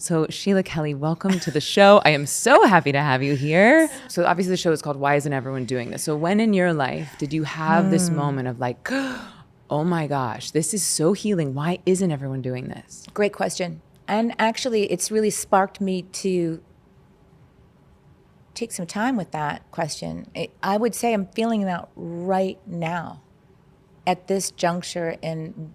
So Sheila Kelley, welcome to the show. I am so happy to have you here. So obviously the show is called Why Isn't Everyone Doing This? So when in your life did you have this moment of like, oh my gosh, this is so healing. Why isn't everyone doing this? Great question. And actually, it's really sparked me to take some time with that question. I would say I'm feeling that right now at this juncture in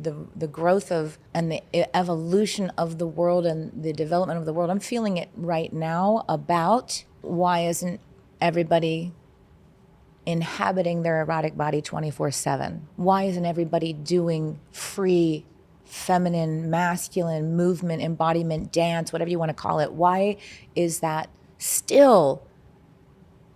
the growth of and the evolution of the world and the development of the world. I'm feeling it right now about why isn't everybody inhabiting their erotic body 24/7? Why isn't everybody doing free, feminine, masculine movement, embodiment, dance, whatever you want to call it? Why is that still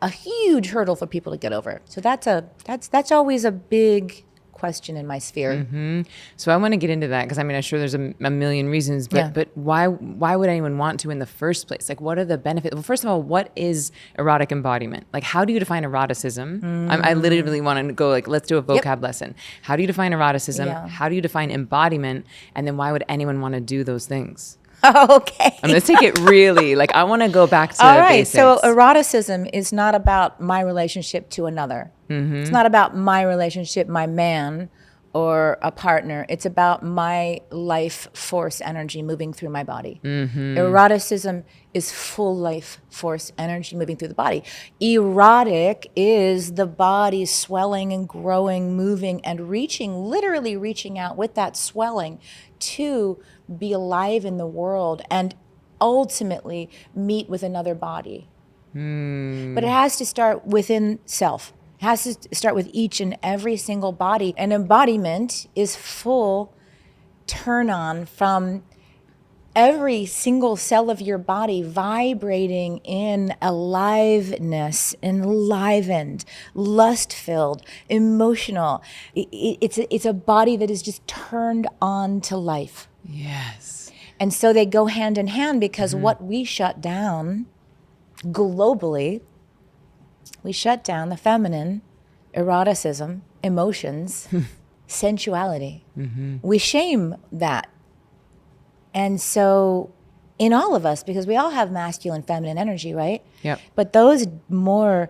a huge hurdle for people to get over? So that's always a big question in my sphere. Mm-hmm. So I want to get into that because I mean, I'm sure there's a million reasons, but why would anyone want to in the first place? Like, what are the benefits? Well, first of all, what is erotic embodiment? Like, how do you define eroticism? I literally want to go like, let's do a vocab lesson. How do you define eroticism? Yeah. How do you define embodiment? And then why would anyone want to do those things? Okay. I'm going to take it really, like, I want to go back to All right. basics. So eroticism is not about my relationship to another. Mm-hmm. It's not about my relationship, my man or a partner. It's about my life force energy moving through my body. Mm-hmm. Eroticism is full life force energy moving through the body. Erotic is the body swelling and growing, moving and reaching, literally reaching out with that swelling to be alive in the world and ultimately meet with another body. But it has to start within self. It has to start with each and every single body. And embodiment is full turn on from every single cell of your body vibrating in aliveness, enlivened, lust-filled, emotional. It's a body that is just turned on to life. Yes. And so they go hand in hand because what we shut down globally, we shut down the feminine, eroticism, emotions, sensuality. We shame that. And so in all of us, because we all have masculine, feminine energy, right? Yep. But those more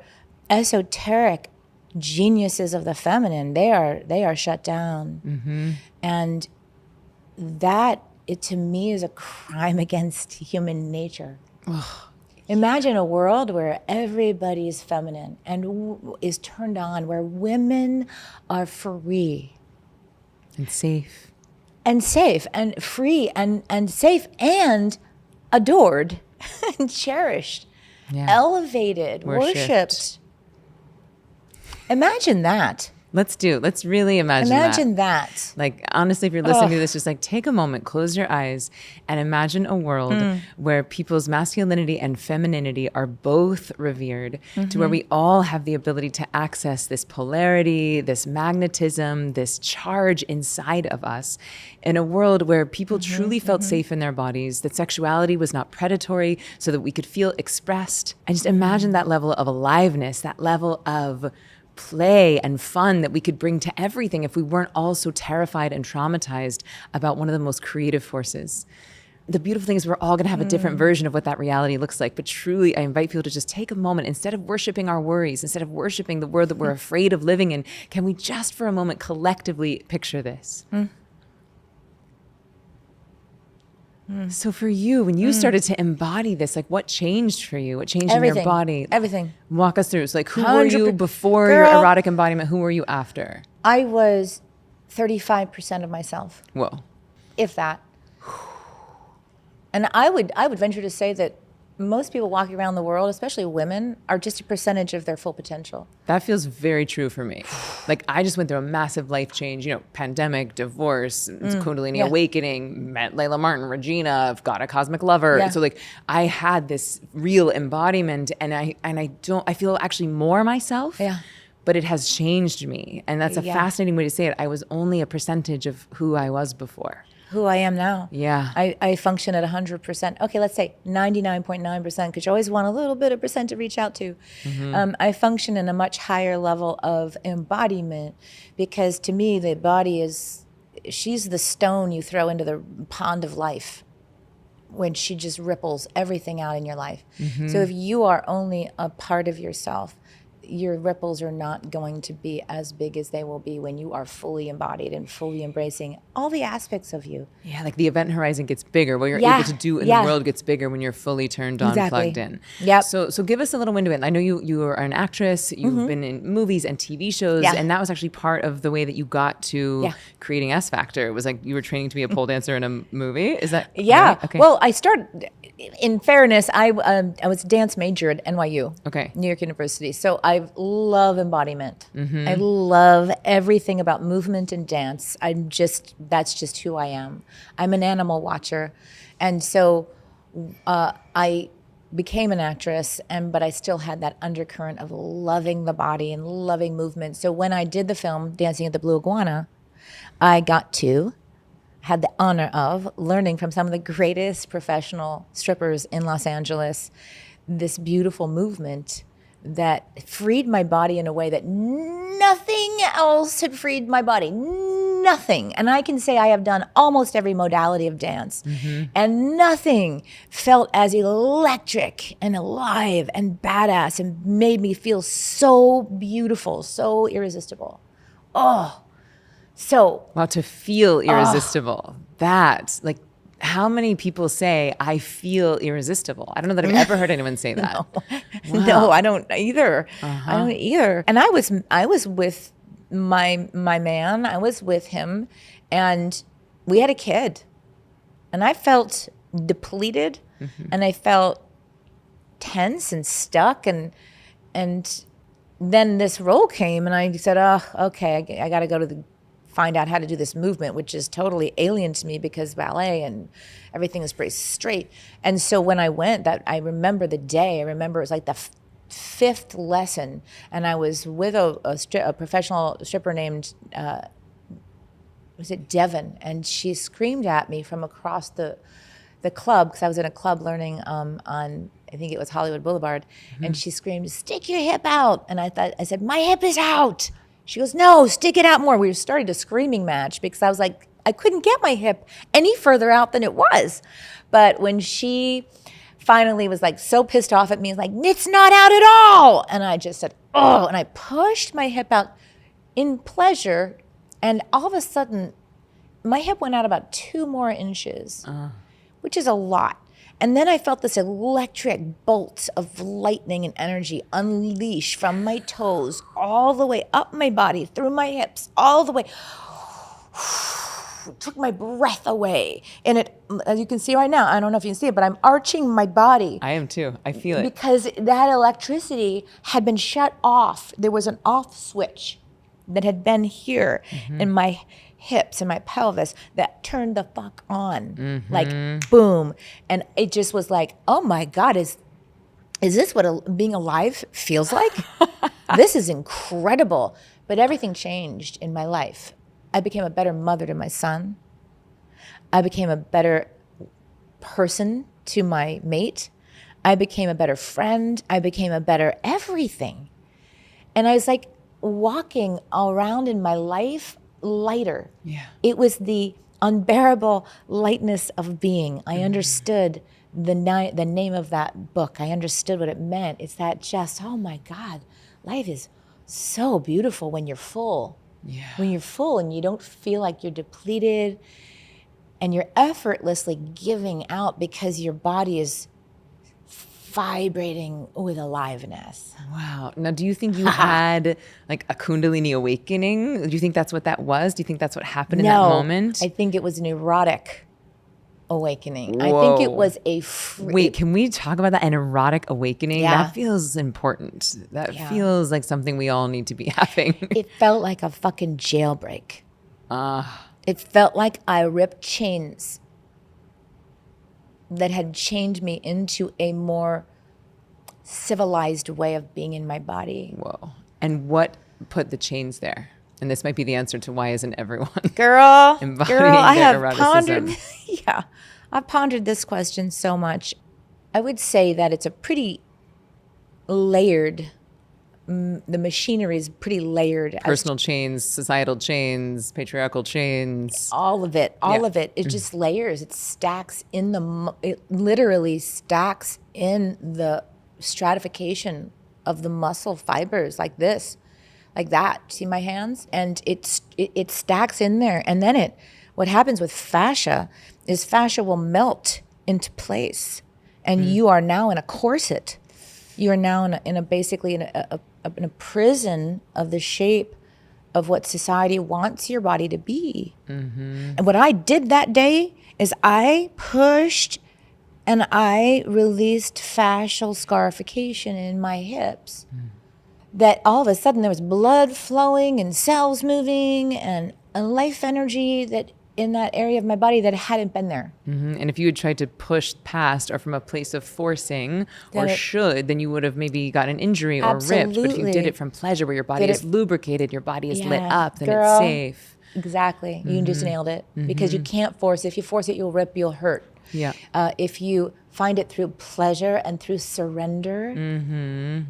esoteric geniuses of the feminine, they are shut down. And that, to me, is a crime against human nature. Imagine a world where everybody is feminine and is turned on, where women are free. And safe. And safe and free and safe and adored and cherished, elevated, worshipped. Imagine that. Let's really imagine that. Like, honestly, if you're listening to this, just like take a moment, close your eyes and imagine a world where people's masculinity and femininity are both revered, to where we all have the ability to access this polarity, this magnetism, this charge inside of us, in a world where people truly felt safe in their bodies, that sexuality was not predatory, so that we could feel expressed. And just imagine that level of aliveness, that level of play and fun that we could bring to everything if we weren't all so terrified and traumatized about one of the most creative forces. The beautiful thing is we're all going to have a different version of what that reality looks like. But truly, I invite people to just take a moment, instead of worshiping our worries, instead of worshiping the world that we're afraid of living in, can we just for a moment collectively picture this? So for you, when you started to embody this, like, what changed for you? What changed in your body? Everything. Walk us through. So like, who were you before Girl, your erotic embodiment? Who were you after? I was 35% of myself, Whoa. if that. And I would venture to say that most people walking around the world, especially women, are just a percentage of their full potential. That feels very true for me. Like, I just went through a massive life change, pandemic, divorce, Kundalini awakening, met Layla Martin, Regina, I've got a cosmic lover. Yeah. So like, I had this real embodiment, and I feel actually more myself. Yeah. But it has changed me. And that's a fascinating way to say it. I was only a percentage of who I was before. Who I am now. Yeah. I function at 100%. Okay, let's say 99.9%, because you always want a little bit of percent to reach out to. I function in a much higher level of embodiment, because to me, the body she's the stone you throw into the pond of life. when she just ripples everything out in your life. So if you are only a part of yourself, your ripples are not going to be as big as they will be when you are fully embodied and fully embracing all the aspects of you. Yeah, like the event horizon gets bigger. What you're able to do in the world gets bigger when you're fully turned on, plugged in. Yep. So give us a little window in. I know you are an actress. You've been in movies and TV shows, and that was actually part of the way that you got to creating S Factor. It was like you were training to be a pole dancer in a movie. Is that right? Okay. Well, I started. In fairness, I was a dance major at NYU, New York University. So I love embodiment. I love everything about movement and dance. That's just who I am. I'm an animal watcher. And so I became an actress, but I still had that undercurrent of loving the body and loving movement. So when I did the film, Dancing at the Blue Iguana, I had the honor of learning from some of the greatest professional strippers in Los Angeles this beautiful movement that freed my body in a way that nothing else had freed my body. Nothing. And I can say I have done almost every modality of dance, and nothing felt as electric and alive and badass and made me feel so beautiful, so irresistible. So wow, to feel irresistible. That's like, how many people say I feel irresistible? I don't know that I've ever heard anyone say that. No, no, I don't either. I don't either. And I was with my man. I was with him, and we had a kid, and I felt depleted, and I felt tense and stuck, and then this role came, and I said, "Oh, okay, I got to go to find out how to do this movement," which is totally alien to me because ballet and everything is pretty straight. And so when I went, I remember the day. I remember it was like the fifth lesson, and I was with a professional stripper named was it Devon, and she screamed at me from across the club, because I was in a club learning on, I think it was Hollywood Boulevard, and she screamed, "Stick your hip out!" And I said, "My hip is out." She goes, "No, stick it out more." We started a screaming match because I was like, I couldn't get my hip any further out than it was. But when she finally was like so pissed off at me, like, "It's not out at all." And I just said, "Oh," and I pushed my hip out in pleasure. And all of a sudden, my hip went out about 2 more inches, which is a lot. And then I felt this electric bolt of lightning and energy unleash from my toes all the way up my body, through my hips, all the way. Took my breath away. And it, as you can see right now, I don't know if you can see it, but I'm arching my body. I am too. I feel it. Because that electricity had been shut off. There was an off switch that had been here in my hips and my pelvis that turned the fuck on, like boom. And it just was like, oh my God, is this what being alive feels like? This is incredible. But everything changed in my life. I became a better mother to my son. I became a better person to my mate. I became a better friend. I became a better everything. And I was like walking around in my life lighter. Yeah. It was the unbearable lightness of being. I understood the name of that book. I understood what it meant. It's that just, oh my God, life is so beautiful when you're full. Yeah. When you're full and you don't feel like you're depleted and you're effortlessly giving out because your body is vibrating with aliveness. Wow. Now, do you think you had like a Kundalini awakening? Do you think that's what that was? Do you think that's what happened in that moment? I think it was an erotic awakening. Whoa. I think it was a Wait, can we talk about that? An erotic awakening? Yeah. That feels important. That feels like something we all need to be having. It felt like a fucking jailbreak. It felt like I ripped chains that had changed me into a more civilized way of being in my body. Whoa. And what put the chains there? And this might be the answer to why isn't everyone embodying I have eroticism. I've pondered this question so much. I would say that it's a pretty layered the machinery is pretty layered. Personal chains, societal chains, patriarchal chains. All of it. It just layers. It stacks it literally stacks in the stratification of the muscle fibers like this, like that. See my hands? And it stacks in there. And then what happens with fascia is fascia will melt into place. And you are now in a corset. You are now basically in a prison of the shape of what society wants your body to be. And what I did that day is I pushed and I released fascial scarification in my hips. That all of a sudden there was blood flowing and cells moving and a life energy that in that area of my body that hadn't been there. And if you had tried to push past or from a place of forcing then you would have maybe got an injury or ripped. But if you did it from pleasure where your body is lubricated, your body is lit up, then it's safe. Exactly. You just nailed it. Because you can't force it. If you force it, you'll rip, you'll hurt. Yeah. If you find it through pleasure and through surrender,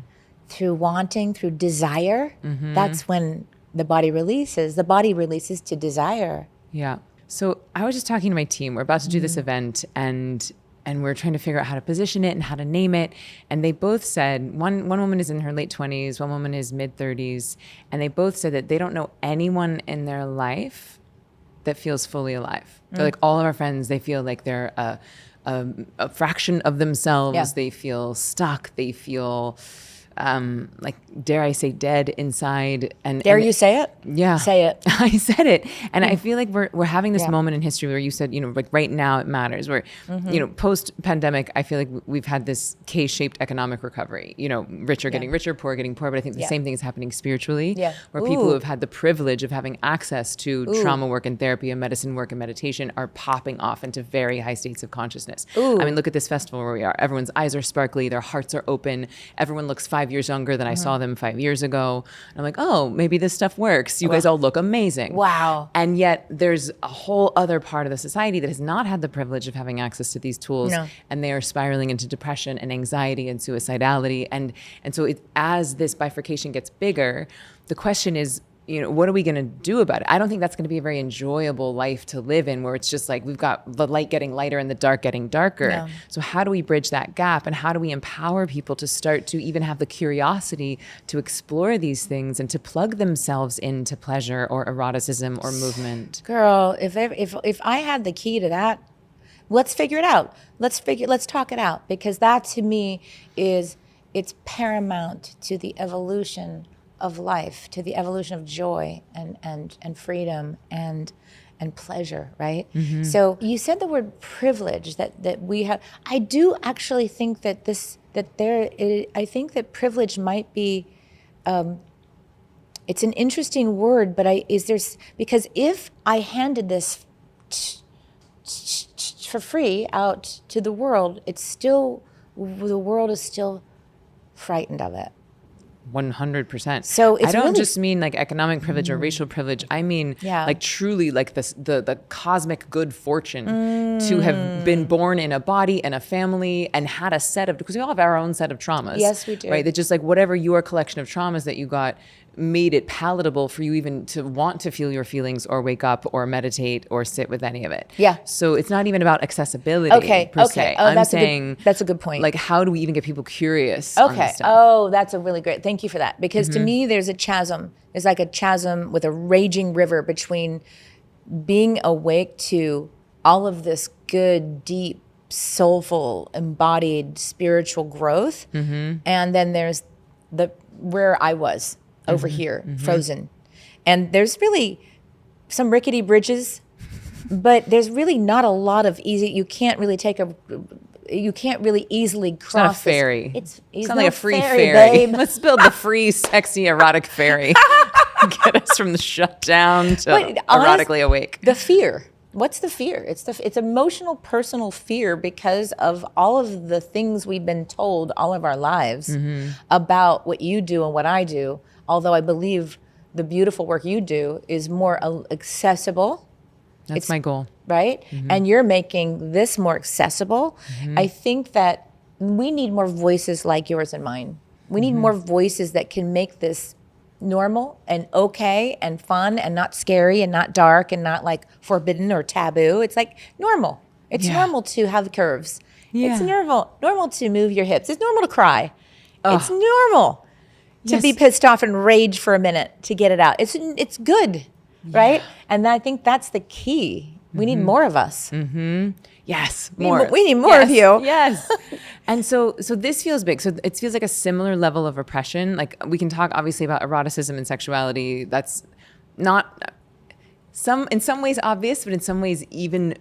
through wanting, through desire, that's when the body releases. The body releases to desire. Yeah. So I was just talking to my team. We're about to do this event and we're trying to figure out how to position it and how to name it. And they both said, one woman is in her late 20s, one woman is mid 30s. And they both said that they don't know anyone in their life that feels fully alive. They're like, all of our friends, they feel like they're a fraction of themselves. Yeah. They feel stuck. They feel like, dare I say, dead inside. And you say it? Yeah. Say it. I said it. And I feel like we're having this moment in history where you said, like right now it matters. Where, post pandemic, I feel like we've had this K-shaped economic recovery, richer getting richer, poor getting poor. But I think the same thing is happening spiritually, where people who have had the privilege of having access to trauma work and therapy and medicine work and meditation are popping off into very high states of consciousness. I mean, look at this festival where we are. Everyone's eyes are sparkly. Their hearts are open. Everyone looks 5 years younger than I saw them 5 years ago. And I'm like, oh, maybe this stuff works. You guys all look amazing. Wow. And yet there's a whole other part of the society that has not had the privilege of having access to these tools. And they are spiraling into depression and anxiety and suicidality. And so as this bifurcation gets bigger, the question is, what are we going to do about it? I don't think that's going to be a very enjoyable life to live in, where it's just like we've got the light getting lighter and the dark getting darker. Yeah. So how do we bridge that gap, and how do we empower people to start to even have the curiosity to explore these things and to plug themselves into pleasure or eroticism or movement? Girl, if I had the key to that, let's figure it out. Let's talk it out, because that to me it's paramount to the evolution of life, to the evolution of joy and freedom and pleasure, right? So you said the word privilege that we have. I do actually think that I think that privilege might be, it's an interesting word, but because if I handed this for free out to the world, the world is still frightened of it. 100%. So I don't just mean like economic privilege or racial privilege. I mean like truly like the cosmic good fortune to have been born in a body and a family and had a set of, because we all have our own set of traumas. Yes, we do. Right? That just like whatever your collection of traumas that you got made it palatable for you even to want to feel your feelings or wake up or meditate or sit with any of it. Yeah. So it's not even about accessibility per se. I'm saying that's a good point. Like, how do we even get people curious on this stuff? Oh, that's a really great, thank you for that. Because to me, there's a chasm. It's like a chasm with a raging river between being awake to all of this good, deep, soulful, embodied spiritual growth. And then there's where I was over here, frozen. And there's really some rickety bridges, but there's really not a lot of easy, you can't really easily cross. It's not a ferry. It's not like a free ferry. Let's build the free, sexy, erotic ferry. Get us from the shutdown to erotically awake. The fear. What's the fear? It's emotional, personal fear because of all of the things we've been told all of our lives about what you do and what I do. Although I believe the beautiful work you do is more accessible. That's my goal. Right? And you're making this more accessible. I think that we need more voices like yours and mine. We need more voices that can make this normal and okay and fun and not scary and not dark and not like forbidden or taboo. It's like normal. It's normal to have curves. It's normal to move your hips. It's normal to cry. It's normal to be pissed off and rage for a minute to get it out. It's good, right? And I think that's the key. We need more of us. Yes, more. We need more of you. Yes. And so this feels big. So it feels like a similar level of repression. Like we can talk obviously about eroticism and sexuality. That's not in some ways obvious, but in some ways even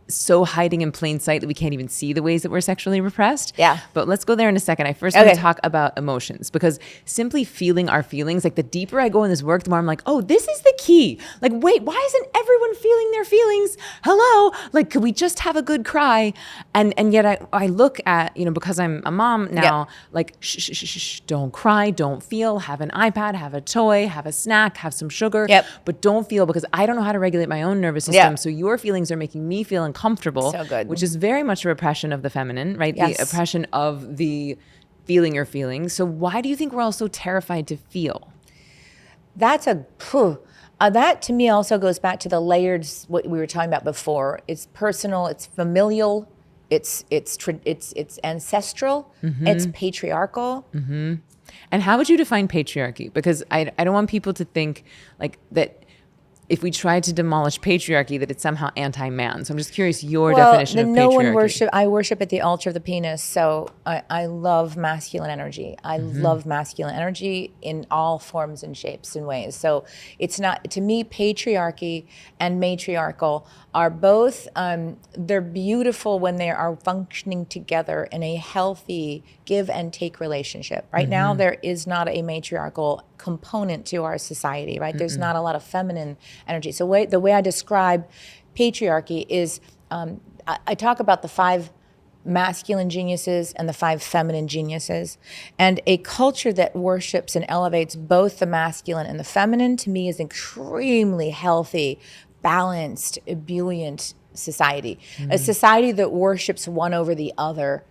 so hiding in plain sight that we can't even see the ways that we're sexually repressed. Yeah. But let's go there in a second. I first want to talk about emotions, because simply feeling our feelings, like the deeper I go in this work, the more I'm like, oh, this is the key. Like, wait, why isn't everyone feeling their feelings? Hello? Like, could we just have a good cry? And yet I look at, because I'm a mom now, like, shh, don't cry, don't feel, have an iPad, have a toy, have a snack, have some sugar, but don't feel, because I don't know how to regulate my own nervous system. So your feelings are making me feel uncomfortable, so good. Which is very much a repression of the feminine, right? The oppression of the feeling your feelings. So why do you think we're all so terrified to feel? That's that to me also goes back to the layered, what we were talking about before. It's personal, it's familial, it's ancestral, it's patriarchal. And how would you define patriarchy? Because I don't want people to think like that if we tried to demolish patriarchy, that it's somehow anti-man. So I'm just curious your definition of patriarchy. I worship at the altar of the penis. So I love masculine energy. I love masculine energy in all forms and shapes and ways. So it's not, to me, patriarchy and matriarchal are both, they're beautiful when they are functioning together in a healthy give and take relationship. Right now, there is not a matriarchal component to our society, right? There's not a lot of feminine energy. So the way I describe patriarchy is, I talk about the 5 masculine geniuses and the 5 feminine geniuses. And a culture that worships and elevates both the masculine and the feminine, to me, is extremely healthy, balanced, ebullient society. A society that worships one over the other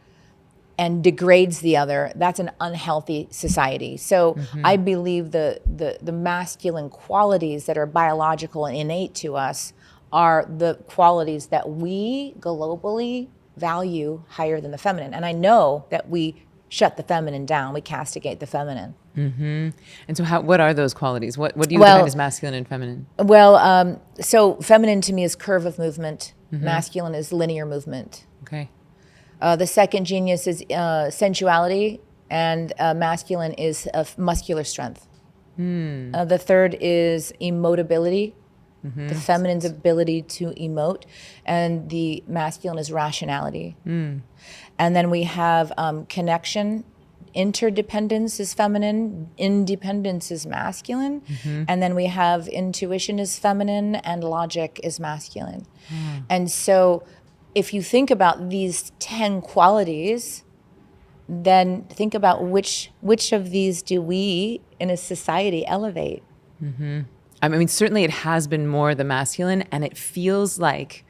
and degrades the other, that's an unhealthy society. So I believe the masculine qualities that are biological and innate to us are the qualities that we globally value higher than the feminine. And I know that we shut the feminine down, we castigate the feminine. And so what are those qualities? What do you define as masculine and feminine? Well, so feminine to me is curve of movement. Masculine is linear movement. Okay. The second genius is sensuality, and masculine is muscular strength. The third is emotability, the feminine's ability to emote, and the masculine is rationality. And then we have connection. Interdependence is feminine, independence is masculine, and then we have intuition is feminine, and logic is masculine. And so if you think about these 10 qualities, then think about which of these do we in a society elevate? I mean, certainly it has been more the masculine, and it feels like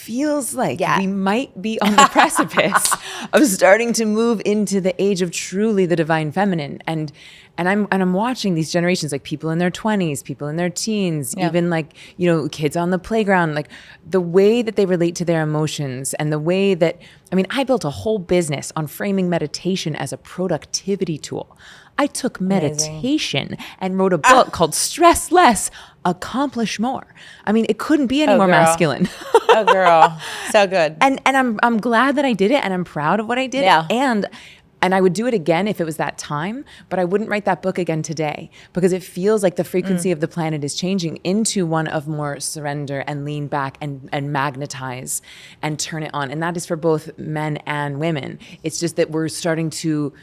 we might be on the precipice of starting to move into the age of truly the divine feminine. And I'm watching these generations, like people in their 20s, people in their teens, even like, kids on the playground, like the way that they relate to their emotions, and the way that, I built a whole business on framing meditation as a productivity tool. I took meditation and wrote a book called Stress Less, Accomplish More. It couldn't be any more masculine. Oh, girl. So good. And I'm glad that I did it, and I'm proud of what I did. Yeah. And I would do it again if it was that time, but I wouldn't write that book again today, because it feels like the frequency of the planet is changing into one of more surrender and lean back and magnetize and turn it on. And that is for both men and women. It's just that we're starting to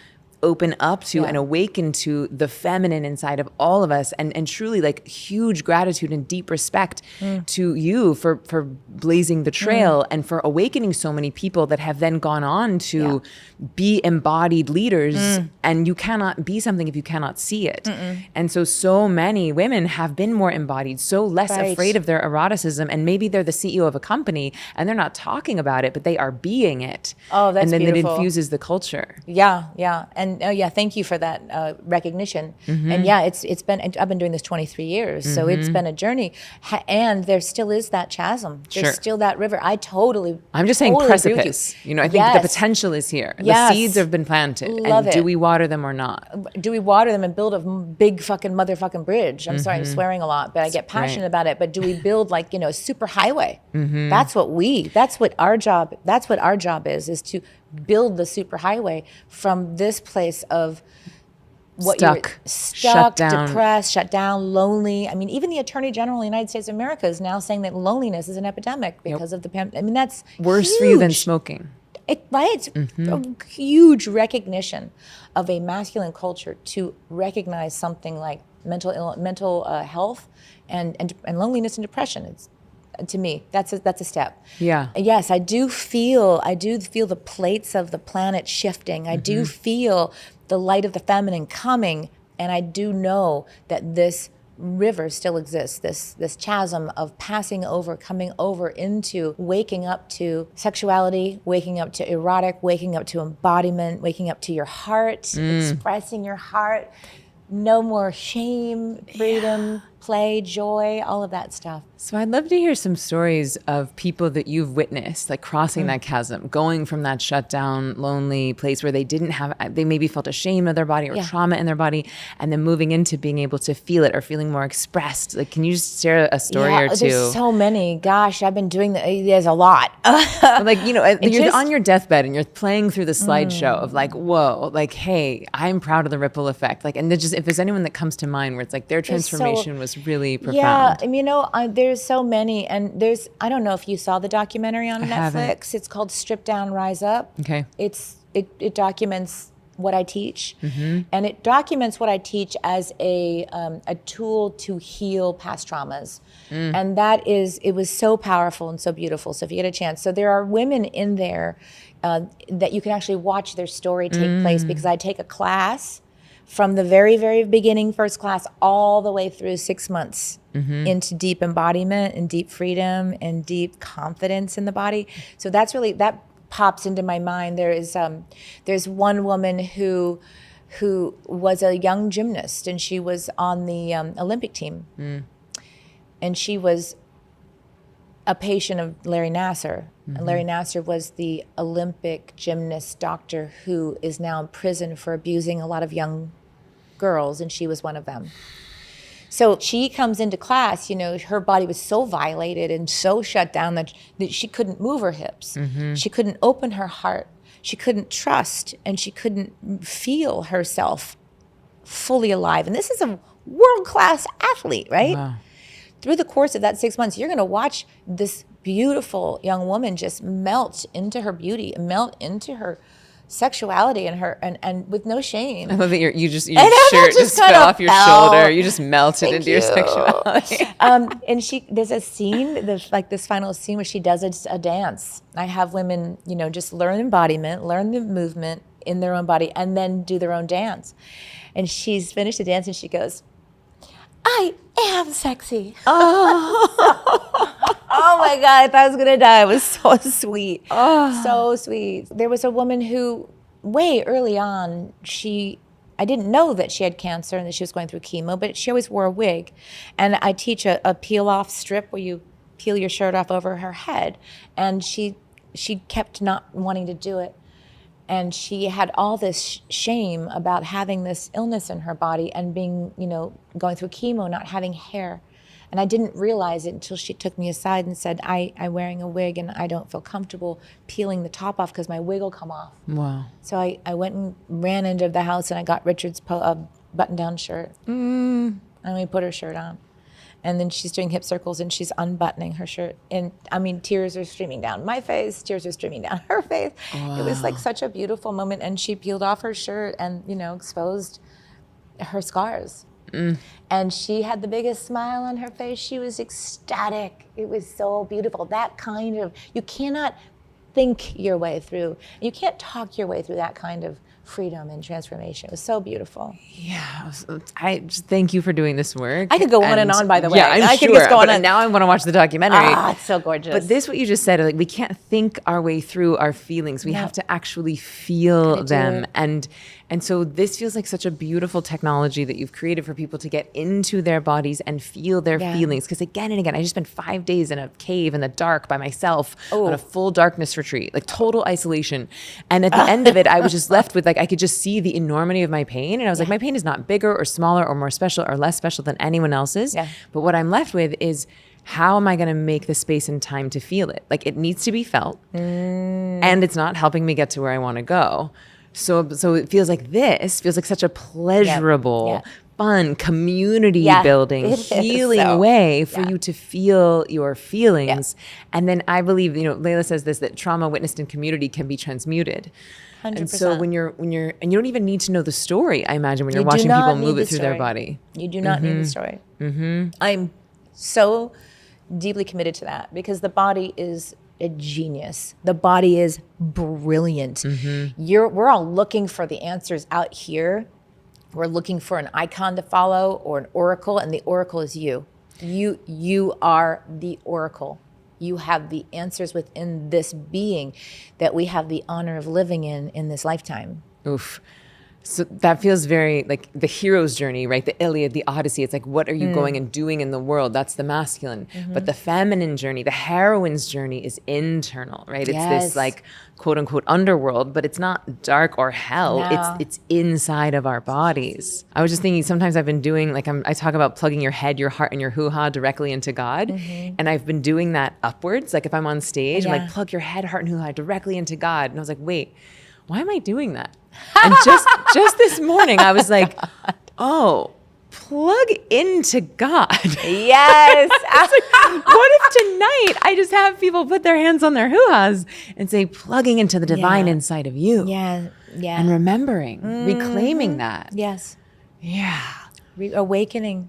open up to and awaken to the feminine inside of all of us, and truly like huge gratitude and deep respect to you for blazing the trail and for awakening so many people that have then gone on to be embodied leaders. And you cannot be something if you cannot see it. And so many women have been more embodied, so less afraid of their eroticism, and maybe they're the CEO of a company and they're not talking about it, but they are being it. Oh, that's beautiful. And then beautiful. that infuses the culture. Yeah. And And thank you for that recognition. And yeah, it's been, I've been doing this 23 years, so it's been a journey. And there still is that chasm. There's still that river. I'm just saying precipice. You know, I think the potential is here. The seeds have been planted. Love and it. do we water them or not? Do we water them and build a big fucking motherfucking bridge? I'm sorry, I'm swearing a lot, but I get passionate about it. But do we build like, a super highway? That's what our job is to build the super highway from this place of what stuck, shut down, depressed, shut down, lonely. I mean, even the Attorney General of the United States of America is now saying that loneliness is an epidemic because of the pandemic. I mean, that's worse huge. For you than smoking. It's a huge recognition of a masculine culture to recognize something like mental health and loneliness and depression. It's, to me, that's a step. Yeah. Yes, I do feel the plates of the planet shifting. I do feel the light of the feminine coming, and I do know that this river still exists, this chasm of passing over, coming over into waking up to sexuality, waking up to erotic, waking up to embodiment, waking up to your heart, expressing your heart. No more shame, freedom, play, joy, all of that stuff. So I'd love to hear some stories of people that you've witnessed, like crossing that chasm, going from that shut down, lonely place where they maybe felt ashamed of their body or trauma in their body, and then moving into being able to feel it or feeling more expressed. Like, can you just share a story or two? There's so many. Gosh, I've been doing there's a lot. Like, you're on your deathbed and you're playing through the slideshow of like, whoa, like, hey, I'm proud of the ripple effect. Like, and just if there's anyone that comes to mind where it's like their transformation was really profound. Yeah, there's so many, and I don't know if you saw the documentary on Netflix. Haven't. It's called Strip Down, Rise Up. Okay. It documents what I teach, and it documents what I teach as a tool to heal past traumas, and it was so powerful and so beautiful. So if you get a chance, so there are women in there that you can actually watch their story take place, because I take a class from the very, very beginning, first class, all the way through 6 months into deep embodiment and deep freedom and deep confidence in the body. So that pops into my mind. There's one woman who was a young gymnast, and she was on the Olympic team, and she was a patient of Larry Nassar. And Larry Nassar was the Olympic gymnast doctor who is now in prison for abusing a lot of young girls, and she was one of them. So she comes into class, her body was so violated and so shut down that she couldn't move her hips. She couldn't open her heart. She couldn't trust, and she couldn't feel herself fully alive. And this is a world-class athlete, right? Wow. Through the course of that 6 months, you're going to watch this beautiful young woman just melt into her beauty, melt into her sexuality and with no shame. I love that your shirt just fell off your shoulder. You just melted into your sexuality. And there's a scene, this final scene where she does a dance. I have women, just learn embodiment, learn the movement in their own body, and then do their own dance. And she's finished the dance, and she goes, "I am sexy." Oh my God, I thought I was gonna die. It was so sweet. So sweet. There was a woman who, way early on, I didn't know that she had cancer and that she was going through chemo, but she always wore a wig. And I teach a peel-off strip where you peel your shirt off over her head. And she kept not wanting to do it. And she had all this shame about having this illness in her body and being, going through chemo, not having hair. And I didn't realize it until she took me aside and said, I'm wearing a wig and I don't feel comfortable peeling the top off because my wig will come off. Wow. So I went and ran into the house and I got Richard's button-down shirt. And we put her shirt on. And then she's doing hip circles and she's unbuttoning her shirt. And tears are streaming down my face, tears are streaming down her face. Wow. It was like such a beautiful moment. And she peeled off her shirt and, exposed her scars. And she had the biggest smile on her face. She was ecstatic. It was so beautiful. That kind of, you cannot think your way through, you can't talk your way through that kind of freedom and transformation. It was so beautiful. Yeah. I just thank you for doing this work. I could go on and on, by the way. Yeah, I could sure. just go on and now I want to watch the documentary. Ah, it's so gorgeous. But this, what you just said, like we can't think our way through our feelings. We have to actually feel them. And so this feels like such a beautiful technology that you've created for people to get into their bodies and feel their feelings. Because again and again, I just spent 5 days in a cave in the dark by myself on a full darkness retreat, like total isolation. And at the end of it, I was just left with like, I could just see the enormity of my pain. And I was like, my pain is not bigger or smaller or more special or less special than anyone else's. Yeah. But what I'm left with is, how am I going to make the space and time to feel it? Like it needs to be felt, and it's not helping me get to where I want to go. So it feels like this feels like such a pleasurable, fun, community building, healing way for you to feel your feelings. And then I believe, Layla says this, that trauma witnessed in community can be transmuted. 100%. And so when you're and you don't even need to know the story, I imagine, when you're watching people move it through their body. You do not need the story. I'm so deeply committed to that, because the body is a genius. The body is brilliant. We're all looking for the answers out here. We're looking for an icon to follow or an oracle, and the oracle is you. You are the oracle. You have the answers within this being that we have the honor of living in this lifetime. Oof. So that feels very like the hero's journey, right? The Iliad, the Odyssey. It's like, what are you going and doing in the world? That's the masculine. But the feminine journey, the heroine's journey is internal, right? It's this like quote unquote underworld, but it's not dark or hell. No. It's inside of our bodies. I was just thinking, sometimes I've been doing like, I talk about plugging your head, your heart, and your hoo-ha directly into God. And I've been doing that upwards. Like if I'm on stage, I'm like, plug your head, heart, and hoo-ha directly into God. And I was like, wait, why am I doing that? And just this morning, I was like, oh, plug into God. Yes. Like, what if tonight I just have people put their hands on their hoo-has and say, plugging into the divine inside of you. Yeah. And remembering, reclaiming that. Yes. Yeah. Awakening.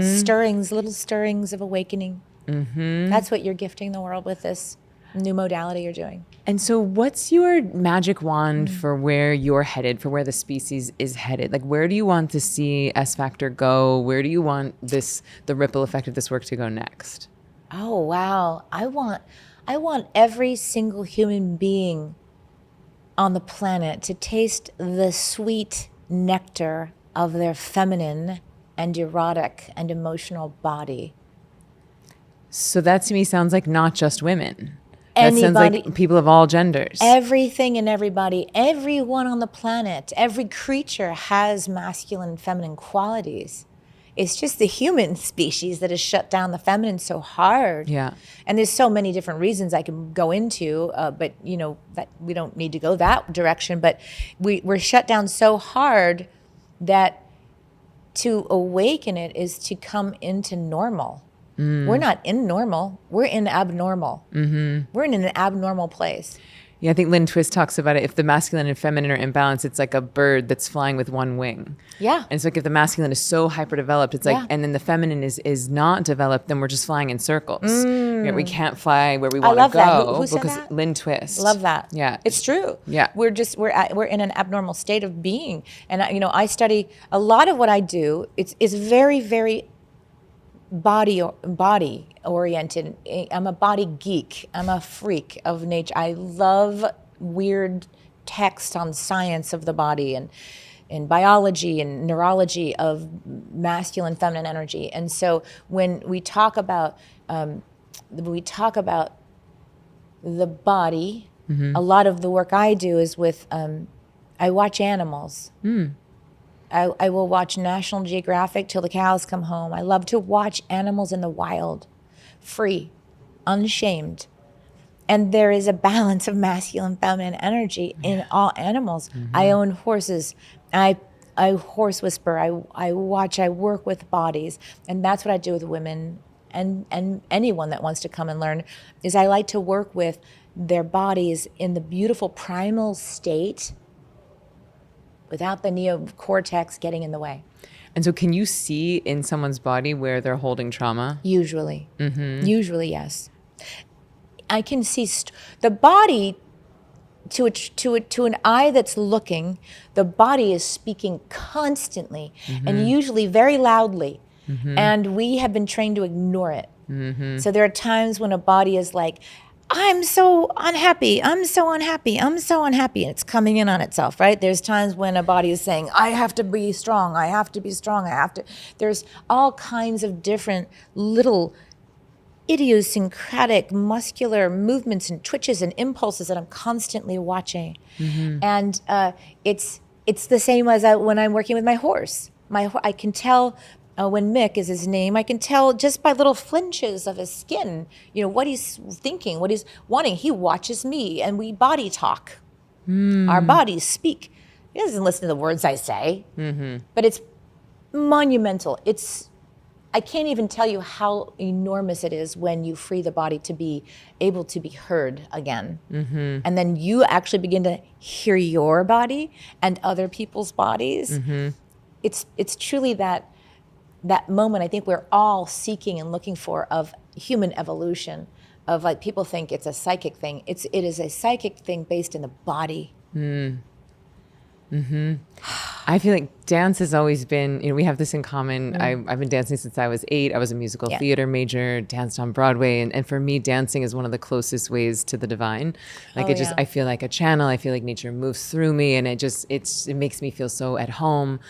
Stirrings, little stirrings of awakening. That's what you're gifting the world with, this new modality you're doing. And so what's your magic wand for where you're headed, for where the species is headed? Like, where do you want to see S Factor go? Where do you want the ripple effect of this work to go next? Oh, wow. I want every single human being on the planet to taste the sweet nectar of their feminine and erotic and emotional body. So that to me sounds like not just women. That Anybody, sounds like people of all genders. Everything and everybody, everyone on the planet, every creature has masculine and feminine qualities. It's just the human species that has shut down the feminine so hard. Yeah. And there's so many different reasons I can go into, but that we don't need to go that direction. But we're shut down so hard that to awaken it is to come into normal. We're not in normal. We're in abnormal. We're in an abnormal place. Yeah, I think Lynn Twist talks about it. If the masculine and feminine are imbalanced, it's like a bird that's flying with one wing. Yeah. And so like if the masculine is so hyper-developed, it's like, and then the feminine is not developed, then we're just flying in circles. We can't fly where we want to go. I love that. Who said because that? Lynn Twist. Love that. Yeah. It's true. Yeah. We're in an abnormal state of being. And I study a lot of what I do. It's very, very body oriented. I'm a body geek. I'm a freak of nature. I love weird text on science of the body and biology and neurology of masculine, feminine energy. And so when we talk about the body, a lot of the work I do is with I watch animals. I will watch National Geographic till the cows come home. I love to watch animals in the wild, free, unshamed. And there is a balance of masculine, feminine energy in all animals. I own horses. I horse whisper. I work with bodies. And that's what I do with women and anyone that wants to come and learn, is I like to work with their bodies in the beautiful primal state without the neocortex getting in the way. And so can you see in someone's body where they're holding trauma? Usually. Usually, yes. I can see the body to an eye that's looking, the body is speaking constantly and usually very loudly. And we have been trained to ignore it. So there are times when a body is like, I'm so unhappy, I'm so unhappy, I'm so unhappy. And it's coming in on itself, right? There's times when a body is saying, I have to be strong, I have to be strong, I have to. There's all kinds of different little idiosyncratic muscular movements and twitches and impulses that I'm constantly watching. And it's the same as when I'm working with my horse. I can tell when Mick is his name, I can tell just by little flinches of his skin, what he's thinking, what he's wanting. He watches me and we body talk. Our bodies speak. He doesn't listen to the words I say, but it's monumental. I can't even tell you how enormous it is when you free the body to be able to be heard again. And then you actually begin to hear your body and other people's bodies. It's truly that moment I think we're all seeking and looking for of human evolution, of like people think it's a psychic thing. It is a psychic thing based in the body. I feel like dance has always been, we have this in common. I've been dancing since I was 8. I was a musical theater major, danced on Broadway. And for me, dancing is one of the closest ways to the divine. Like I feel like a channel. I feel like nature moves through me and it makes me feel so at home.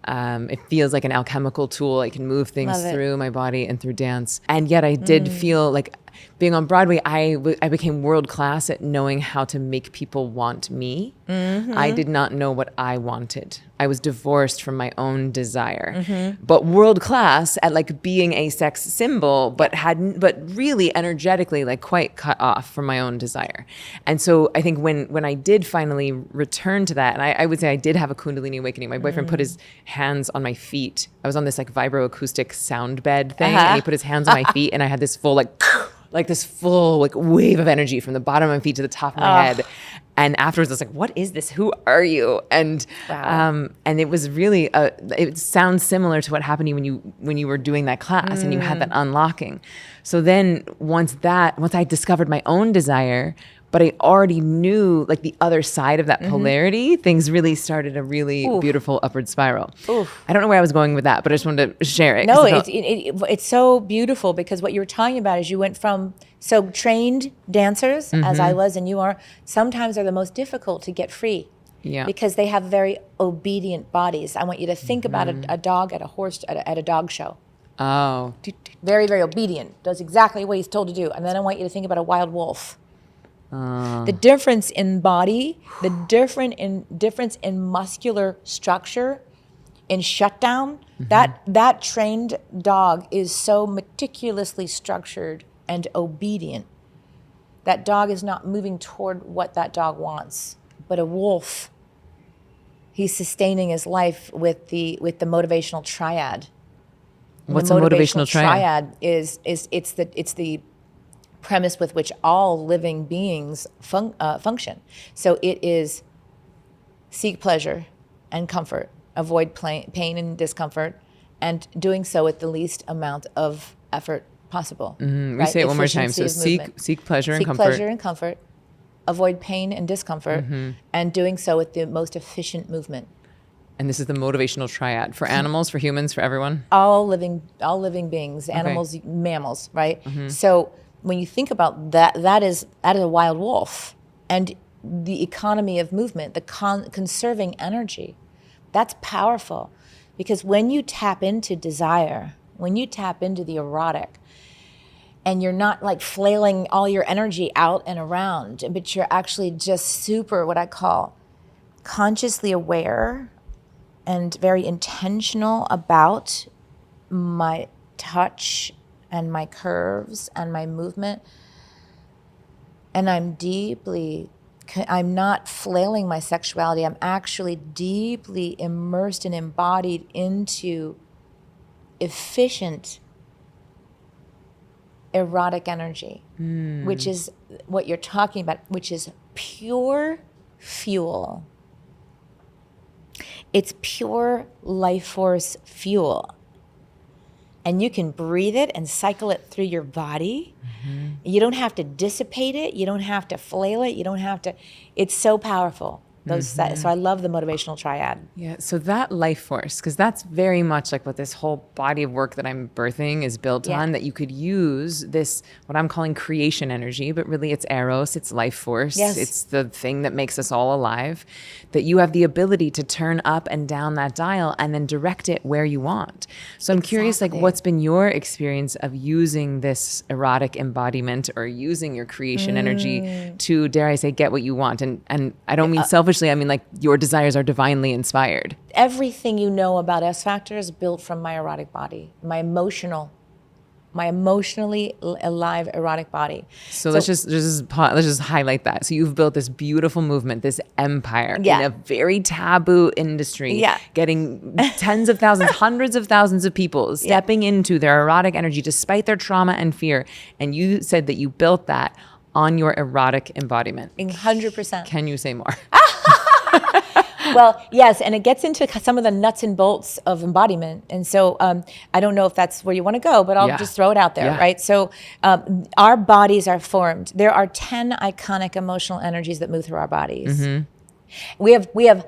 It feels like an alchemical tool. I can move things through my body and through dance. And yet I did feel like being on Broadway, I became world class at knowing how to make people want me. I did not know what I wanted. I was divorced from my own desire, but world class at like being a sex symbol, but really energetically like quite cut off from my own desire. And so I think when I did finally return to that, and I would say I did have a Kundalini awakening. My boyfriend put his hands on my feet. I was on this like vibroacoustic sound bed thing, and he put his hands on my feet, and I had this full like this full like wave of energy from the bottom of my feet to the top of my head. And afterwards I was like, what is this? Who are you? And and it was really it sounds similar to what happened to you when you were doing that class and you had that unlocking. So then once I discovered my own desire, but I already knew like the other side of that polarity, things really started a really beautiful upward spiral. I don't know where I was going with that, but I just wanted to share it. No, it's so beautiful because what you were talking about is you went from trained dancers, as I was and you are, sometimes are the most difficult to get free. Yeah. Because they have very obedient bodies. I want you to think about a dog at a horse at a dog show. Oh. Very, very obedient, does exactly what he's told to do. And then I want you to think about a wild wolf. The difference in body, the difference in muscular structure, in shutdown, that trained dog is so meticulously structured and obedient. That dog is not moving toward what that dog wants. But a wolf, he's sustaining his life with the motivational triad. What's a motivational triad? Is it's the premise with which all living beings function. So it is seek pleasure and comfort, avoid pain and discomfort, and doing so with the least amount of effort possible. We say it one more time. So seek pleasure and comfort. Seek pleasure and comfort, avoid pain and discomfort, and doing so with the most efficient movement. And this is the motivational triad for animals, for humans, for everyone? All living beings, animals, mammals, right? So when you think about that is a wild wolf, and the economy of movement, the conserving energy, that's powerful. Because when you tap into desire, when you tap into the erotic, and you're not like flailing all your energy out and around, but you're actually just super, what I call, consciously aware and very intentional about my touch and my curves and my movement. And I'm not flailing my sexuality. I'm actually deeply immersed and embodied into efficient erotic energy, which is what you're talking about, which is pure fuel. It's pure life force fuel. and you can breathe it and cycle it through your body. You don't have to dissipate it. You don't have to flail it. You don't have to. It's so powerful. So I love the motivational triad. Yeah, so that life force, because that's very much like what this whole body of work that I'm birthing is built on, that you could use this, what I'm calling creation energy, but really it's Eros, it's life force, it's the thing that makes us all alive, that you have the ability to turn up and down that dial and then direct it where you want. So I'm curious, like, what's been your experience of using this erotic embodiment or using your creation energy to, dare I say, get what you want? And I don't mean selfishly, I mean, like, your desires are divinely inspired. Everything you know about S Factor is built from my erotic body, my emotionally alive erotic body. So let's just highlight that. So you've built this beautiful movement, this empire in a very taboo industry, getting tens of thousands, hundreds of thousands of people stepping into their erotic energy despite their trauma and fear. And you said that you built that on your erotic embodiment. 100%. Can you say more? Well, yes, and it gets into some of the nuts and bolts of embodiment. And so I don't know if that's where you want to go, but I'll just throw it out there, right? So our bodies are formed. There are 10 iconic emotional energies that move through our bodies. We have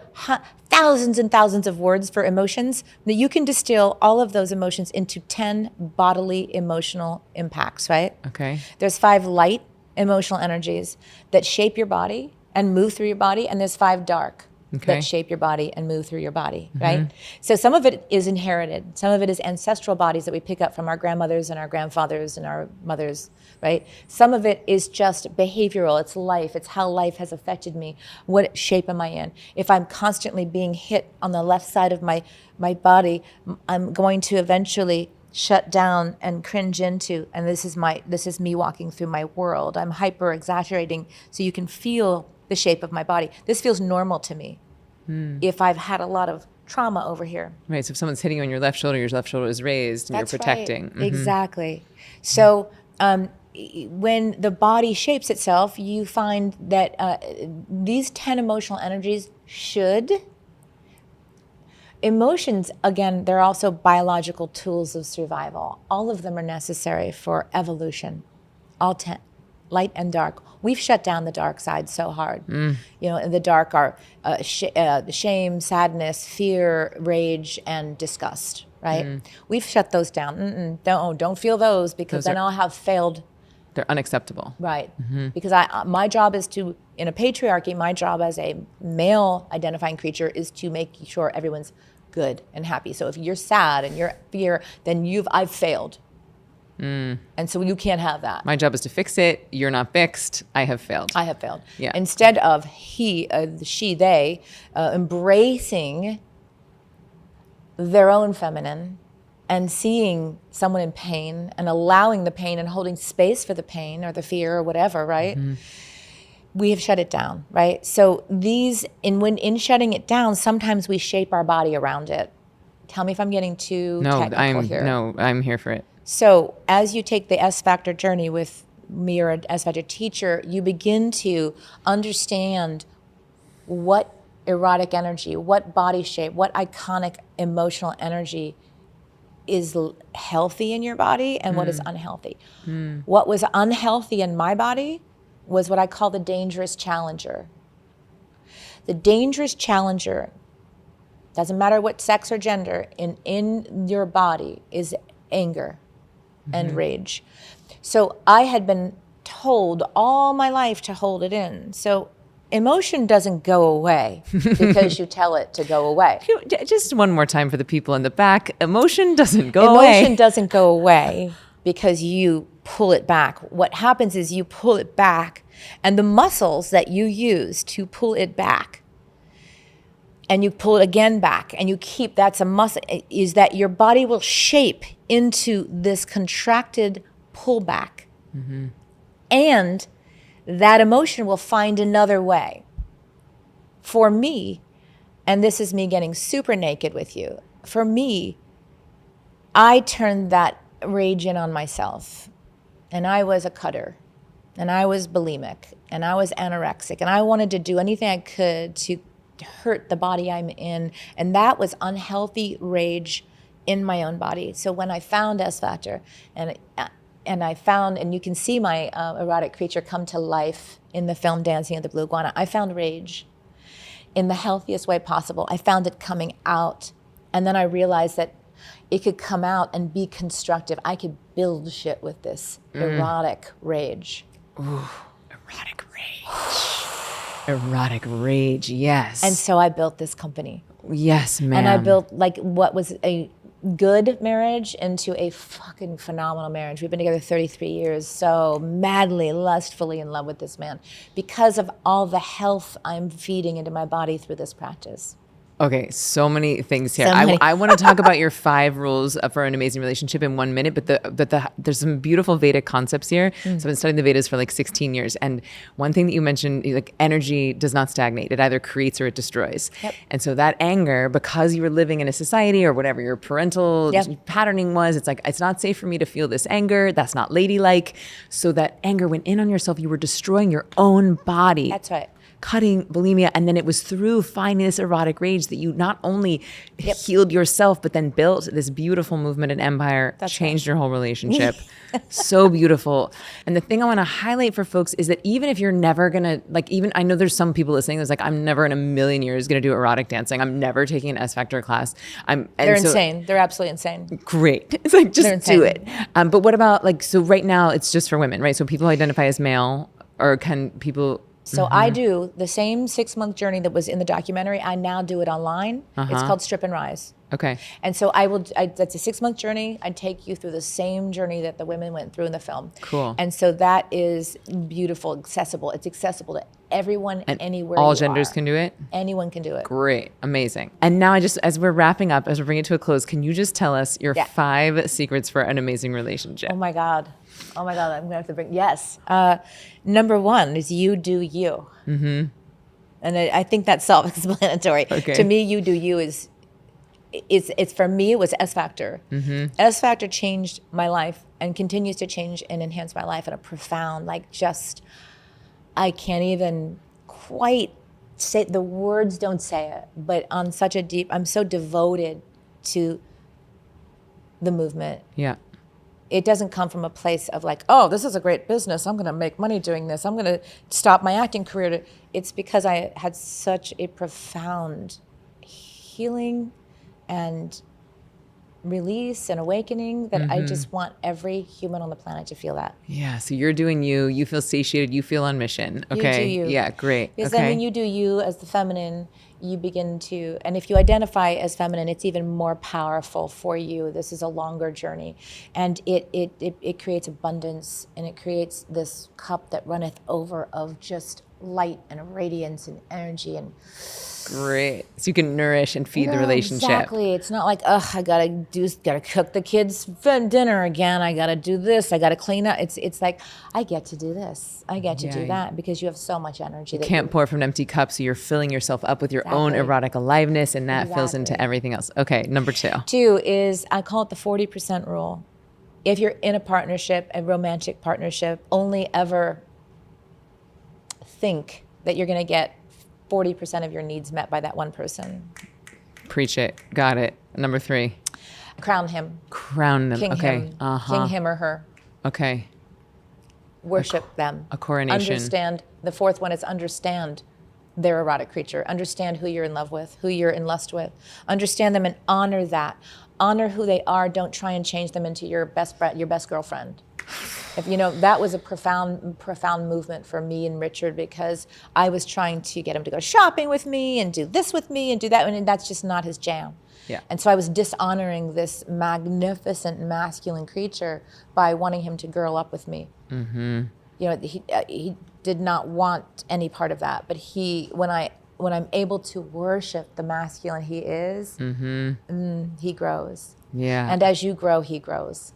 thousands and thousands of words for emotions. That you can distill all of those emotions into 10 bodily emotional impacts, right? Okay. There's 5 light emotional energies that shape your body and move through your body, and there's 5 dark that shape your body and move through your body, right? So some of it is inherited. Some of it is ancestral bodies that we pick up from our grandmothers and our grandfathers and our mothers, right? Some of it is just behavioral. It's life. It's how life has affected me. What shape am I in? If I'm constantly being hit on the left side of my body, I'm going to eventually shut down and cringe into, and this is me walking through my world. I'm hyper exaggerating so you can feel the shape of my body. This feels normal to me if I've had a lot of trauma over here. Right, so if someone's hitting you on your left shoulder is raised and That's you're protecting. Right. Exactly. So when the body shapes itself, you find that these 10 emotional energies emotions, again, they're also biological tools of survival. All of them are necessary for evolution. All 10, light and dark. We've shut down the dark side so hard. You know, in the dark are shame, sadness, fear, rage, and disgust, right? We've shut those down. Don't feel those, because then I'll have failed. They're unacceptable. Right. Because my job is to, in a patriarchy, my job as a male identifying creature is to make sure everyone's good and happy. So if you're sad and you're fear, then I've failed. And so you can't have that. My job is to fix it. You're not fixed. I have failed. I have failed. Yeah. Instead of they embracing their own feminine and seeing someone in pain and allowing the pain and holding space for the pain or the fear or whatever, right? We have shut it down, right? So in shutting it down, sometimes we shape our body around it. Tell me if I'm getting too technical here. No, I'm here for it. So as you take the S Factor journey with me or an S Factor teacher, you begin to understand what erotic energy, what body shape, what iconic emotional energy is healthy in your body and what is unhealthy. What was unhealthy in my body was what I call the dangerous challenger. The dangerous challenger, doesn't matter what sex or gender, in your body is anger and rage. So I had been told all my life to hold it in. So emotion doesn't go away because you tell it to go away. Just one more time for the people in the back. Emotion doesn't go away. Emotion doesn't go away because you pull it back. What happens is you pull it back, and the muscles that you use to pull it back, and you pull it again back, and you keep, that's a muscle, is that your body will shape into this contracted pullback. And that emotion will find another way. For me, and this is me getting super naked with you, for me, I turned that rage in on myself. And I was a cutter, and I was bulimic, and I was anorexic, and I wanted to do anything I could to hurt the body I'm in. And that was unhealthy rage in my own body. So when I found S Factor, and I found, and you can see my erotic creature come to life in the film Dancing of the Blue Iguana, I found rage in the healthiest way possible. I found it coming out. And then I realized that it could come out and be constructive. I could build shit with this erotic rage. Ooh, erotic rage. Erotic rage, yes. And so I built this company. Yes, ma'am. And I built like what was a good marriage into a fucking phenomenal marriage. We've been together 33 years, so madly, lustfully in love with this man because of all the health I'm feeding into my body through this practice. Okay, so many things here. So many. I want to talk about your 5 rules for an amazing relationship in 1 minute, but there's some beautiful Vedic concepts here. So I've been studying the Vedas for like 16 years, and one thing that you mentioned, like energy does not stagnate. It either creates or it destroys. Yep. And so that anger, because you were living in a society or whatever your parental patterning was, it's like, it's not safe for me to feel this anger. That's not ladylike. So that anger went in on yourself. You were destroying your own body. That's right. Cutting bulimia, and then it was through finding this erotic rage that you not only healed yourself, but then built this beautiful movement and empire, changed your whole relationship. So beautiful. And the thing I want to highlight for folks is that even if you're never gonna, like, even I know there's some people listening that's like, I'm never in a million years gonna do erotic dancing. I'm never taking an S Factor class. They're insane. They're absolutely insane. Great. It's like, just do it. But what about like, so right now it's just for women, right? So people identify as male, or can people... So I do the same 6-month journey that was in the documentary. I now do it online. It's called Strip and Rise. Okay. And so that's a 6-month journey. I take you through the same journey that the women went through in the film. Cool. And so that is beautiful, accessible. It's accessible to everyone, and anywhere all genders can do it? Anyone can do it. Great. Amazing. And now as we're wrapping up, as we're bringing it to a close, can you just tell us your 5 secrets for an amazing relationship? Oh my God, I'm gonna have to bring, yes. Number 1 is you do you. Mm-hmm. And I think that's self-explanatory. Okay. To me, you do you it's for me, it was S Factor. Mm-hmm. S Factor changed my life and continues to change and enhance my life in a profound, like, just, I can't even quite say, the words don't say it, but on such a deep, I'm so devoted to the movement. Yeah. It doesn't come from a place of like, oh, this is a great business, I'm gonna make money doing this, I'm gonna stop my acting career. It's because I had such a profound healing and release and awakening that I just want every human on the planet to feel that. Yeah, so you're doing you feel satiated, you feel on mission. Okay. You do you. Yeah, great. Because then when you do you as the feminine, you begin to, and if you identify as feminine, it's even more powerful for you. This is a longer journey. And it creates abundance, and it creates this cup that runneth over of just light and radiance and energy. And great. So you can nourish and feed the relationship. Exactly. It's not like, ugh, I gotta cook the kids' dinner again. I gotta do this. I gotta clean up. It's like, I get to do this. I get to do that, because you have so much energy. You can't pour from an empty cup, so you're filling yourself up with your own erotic aliveness, and that fills into everything else. Okay, number 2. 2 is, I call it the 40% rule. If you're in a partnership, a romantic partnership, only ever think that you're gonna get 40% of your needs met by that one person. Preach it. Got it. Number 3. Crown him. Crown them. King okay. him. King him or her. Okay. Worship them. A coronation. Understand. The 4th one is understand their erotic creature. Understand who you're in love with, who you're in lust with. Understand them and honor that. Honor who they are. Don't try and change them into your best girlfriend. If that was a profound movement for me and Richard, because I was trying to get him to go shopping with me and do this with me and do that, and that's just not his jam. Yeah. And so I was dishonoring this magnificent masculine creature by wanting him to girl up with me. Mm-hmm. He did not want any part of that, but when I'm able to worship the masculine he is, he grows. Yeah. And as you grow, he grows.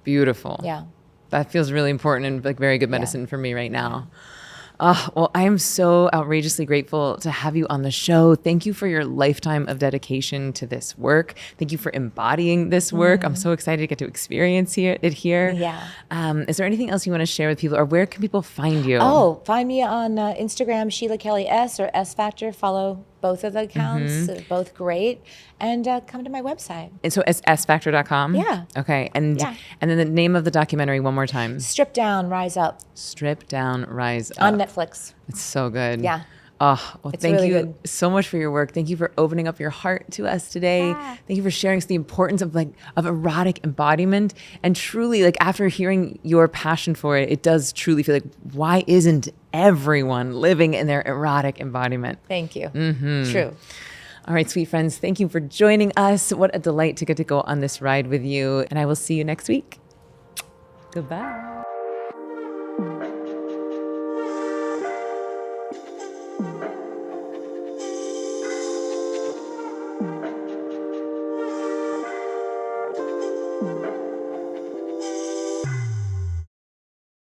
Beautiful. Yeah. That feels really important and like very good medicine for me right now. Well, I am so outrageously grateful to have you on the show. Thank you for your lifetime of dedication to this work. Thank you for embodying this work. I'm so excited to get to experience it here. Yeah. Is there anything else you want to share with people, or where can people find you? Oh, find me on Instagram, Sheila Kelley S, or S Factor. Follow both of the accounts. They're both great. And come to my website. And so it's sfactor.com? Yeah. Okay. And then the name of the documentary one more time. Strip Down, Rise Up. Strip Down, Rise Up. On Netflix. It's so good. Yeah. Oh, well, It's thank really you good. so much for your work. Thank you for opening up your heart to us today. Thank you for sharing the importance of erotic embodiment. And truly, after hearing your passion for it, it does truly feel like, why isn't everyone living in their erotic embodiment? Thank you. True. All right, sweet friends, thank you for joining us. What a delight to get to go on this ride with you. And I will see you next week. Goodbye.